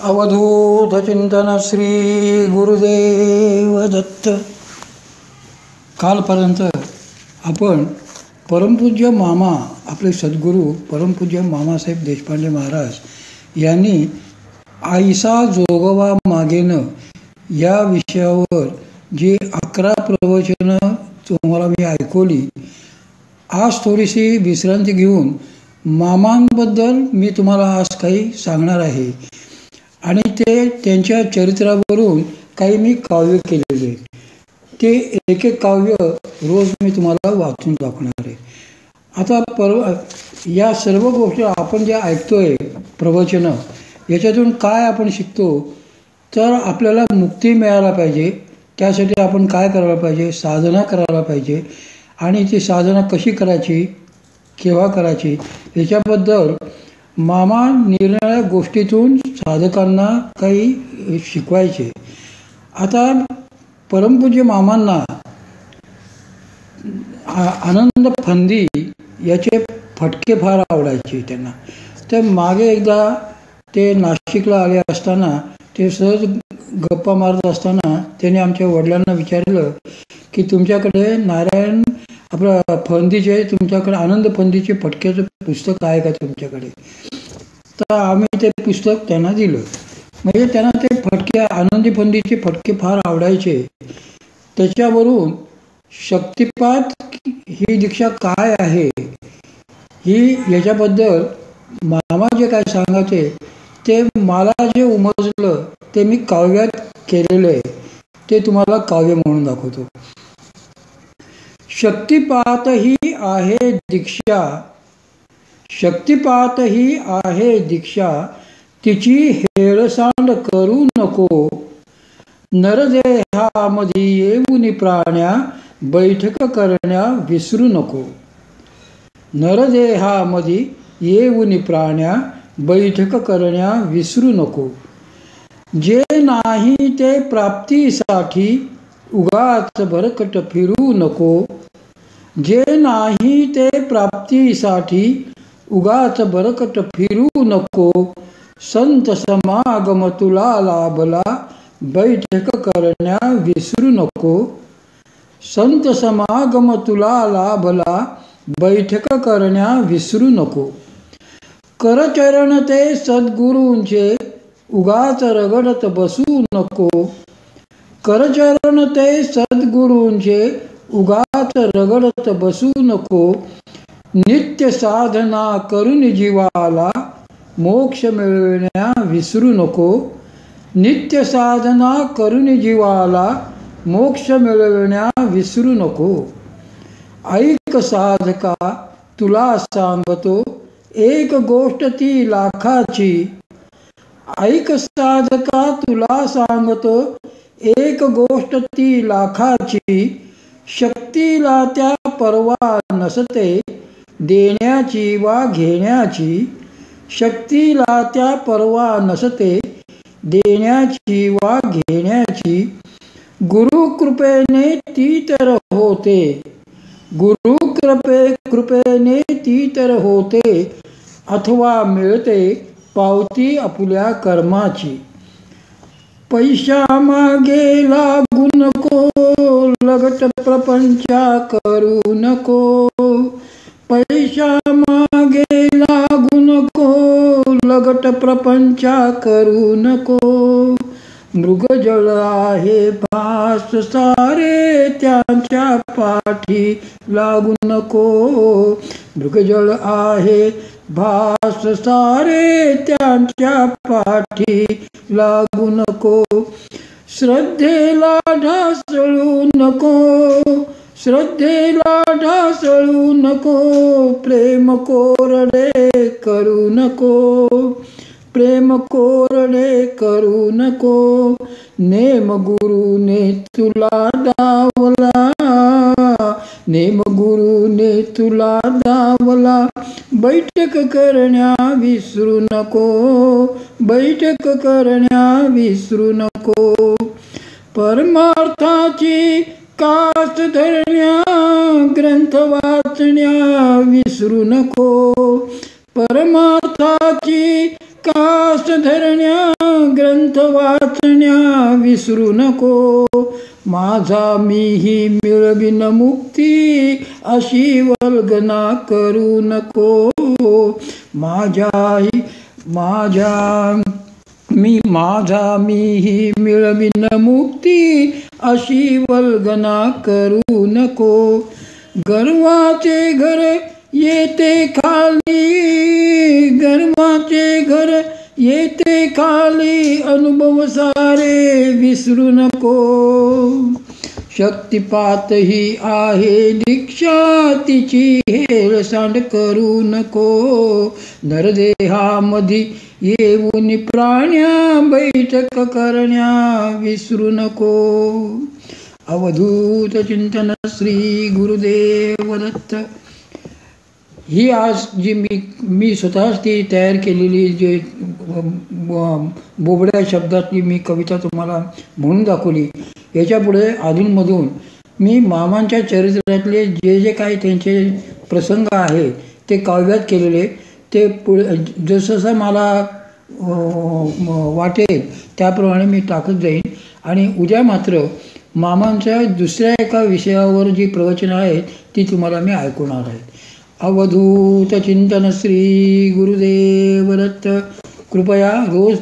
अवधूत चिंतन श्री गुरुदेव दत्त. कालपर्यंत आपण परमपूज्य मामा आपले सद्गुरू परमपूज्य मामासाहेब देशपांडे महाराज यांनी आईसा जोगवा मागेनं या विषयावर जी 11 प्रवचनं तुम्हाला मी ऐकवली. आज थोडीशी विश्रांती घेऊन मामांबद्दल मी तुम्हाला आज काही सांगणार आहे आणि त्यांच्या चरित्रावरून काही मी काव्य केलेले आहेत. ते एक एक काव्य रोज मी तुम्हाला वाचून दाखवणार आहे. आता या सर्व गोष्टी आपण ज्या ऐकतोय प्रवचनं, याच्यातून काय आपण शिकतो, तर आपल्याला मुक्ती मिळायला पाहिजे. त्यासाठी आपण काय करायला पाहिजे, साधना करायला पाहिजे. आणि ती साधना कशी करायची, केव्हा करायची, याच्याबद्दल मामा निरनिराळ्या गोष्टीतून साधकांना काही शिकवायचे. आता परमपूज्य मामांना आनंद फंदी याचे फटके फार आवडायचे त्यांना. तर मागे एकदा ते नाशिकला आले असताना, ते सहज गप्पा मारत असताना त्याने आमच्या वडिलांना विचारलं की तुमच्याकडे नारायण आपलं फंदीचे, तुमच्याकडे आनंद फंदीचे फटक्याचं पुस्तक आहे का तुमच्याकडे. तर आम्ही ते पुस्तक त्यांना दिलं. म्हणजे त्यांना ते फटके, आनंदी फंदीचे फटके फार आवडायचे. त्याच्यावरून शक्तिपात ही दीक्षा काय आहे, ही याच्याबद्दल मामा जे काय सांगायचे ते मला जे उमजलं ते मी काव्यात केलेलं आहे. ते तुम्हाला काव्य म्हणून दाखवतो. शक्तिपात ही आहे दीक्षा, शक्तिपात ही आहे दीक्षा, तिची हेळसांड करू नको. नरदेहामध्ये येऊन प्राण्या, बैठक करण्या विसरू नको. नरदेहामध्ये येऊन प्राण्या, बैठक करण्या विसरू नको. जे नाही ते प्राप्तीसाठी उगाच भरकट फिरू नको. जे नाही ते प्राप्तीसाठी उगाच भरकट फिरू नको. संत समागम तुला लाभला, बैठक करण्या विसरू नको. संत समागम तुला लाभला, बैठक करण्या विसरू नको. करचरण ते सद्गुरूंचे, उगाच रगडत बसू नको. करचरण ते सद्गुरूंचे, उगाच रगडत बसू नको. नित्य साधना करून जीवाला, मोक्ष मिळविण्या विसरू नको. नित्य साधना करून जीवाला, मोक्ष मिळविण्या विसरू नको. ऐक साधका तुला सांगतो, एक गोष्ट ती लाखाची. ऐक साधका तुला सांगतो, एक गोष्ट ती लाखाची. शक्तीला त्या परवा नसते, देण्याची वा घेण्याची. शक्तीला त्या परवा नसते, देण्याची वा घेण्याची. गुरुकृपेने ती तर होते, गुरुकृपेने ती तर होते. अथवा मिळते पावती आपुल्या कर्माची. पैशा मागे लागू नको, लगट प्रपंचा करू नको. पैशा मागे लागू नको, लगट प्रपंचा करू नको. मृगजळ आहे भास सारे, त्यांच्या पाठी लागू नको. मृगजळ आहे भास सारे, त्यांच्या पाठी लागू नको. श्रद्धेला ढासळू नको, श्रद्धेला ढासळू नको. प्रेम कोरडे करू नको, प्रेम कोरडे करू नको. नेम गुरुने तुला दावला, नेम गुरुने तुला दावला. बैठक करण्या विसरू नको, बैठक करण्या विसरू नको. परमार्थाची कास धरण्या, ग्रंथ वाचण्या विसरू नको. परमार्थाची कास धरण्या, विसरू नको. माझा मीही मिळविन मुक्ती अशी वल्गना करू नको. माझा मीही मिळविन मुक्ती अशी वल्गना करू नको. गर्वाचे घर येते खाली, गर्वाचे घर येते खाली, अनुभव सारे विसरू नको. शक्तिपात ही आहे दीक्षा, तिची हेळसांड करू नको. नरदेहामधी येऊन प्राण्या बैठक करण्या विसरू नको. अवधूत चिंतन श्री गुरुदेव दत्त. ही आज जी मी स्वतःच ती तयार केलेली जे बोबड्या शब्दातली मी कविता तुम्हाला म्हणून दाखवली. याच्यापुढे अधूनमधून मी मामांच्या चरित्रातले जे जे काही त्यांचे प्रसंग आहेत ते काव्यात केलेले ते जसं मला वाटेल त्याप्रमाणे मी टाकत जाईन. आणि उद्या मात्र मामांच्या दुसऱ्या एका विषयावर जी प्रवचनं आहेत ती तुम्हाला मी ऐकवणार आहे. अवधूत चिंतन श्री गुरुदेव दत्त. कृपया रोज